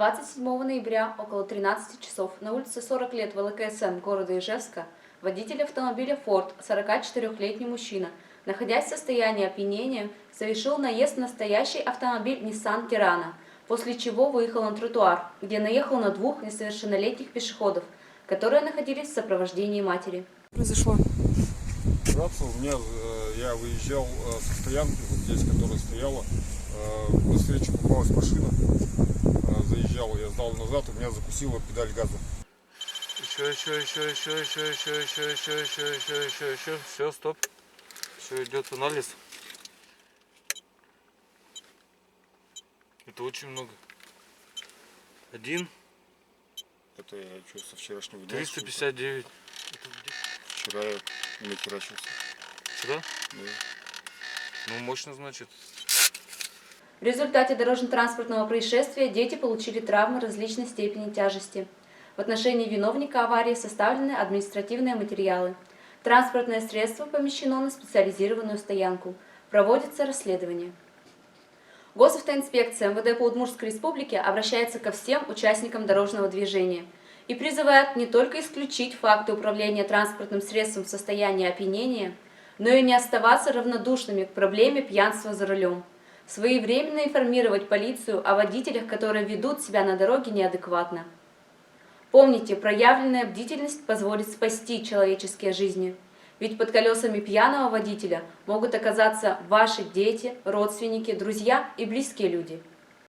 27 ноября около 13 часов на улице 40 лет ВЛКСМ города Ижевска водитель автомобиля Ford, 44-летний мужчина, находясь в состоянии опьянения, совершил наезд на стоящий автомобиль Nissan Terrano, после чего выехал на тротуар, где наехал на двух несовершеннолетних пешеходов, которые находились в сопровождении матери. Произошло? Я выезжал со стоянки, вот здесь, которая стояла, навстречу попалась машина, заезжала, я сдал назад, у меня закусила педаль газа. Еще, все, стоп. Все, идет анализ. Это очень много. Один. Это я что, со вчерашнего дня? 359. Вчера я не херачился. Вчера? Да. Ну, мощно, значит. В результате дорожно-транспортного происшествия дети получили травмы различной степени тяжести. В отношении виновника аварии составлены административные материалы. Транспортное средство помещено на специализированную стоянку. Проводится расследование. Госавтоинспекция МВД по Удмуртской республике обращается ко всем участникам дорожного движения и призывает не только исключить факты управления транспортным средством в состоянии опьянения, но и не оставаться равнодушными к проблеме пьянства за рулем. Своевременно информировать полицию о водителях, которые ведут себя на дороге неадекватно. Помните, проявленная бдительность позволит спасти человеческие жизни. Ведь под колесами пьяного водителя могут оказаться ваши дети, родственники, друзья и близкие люди.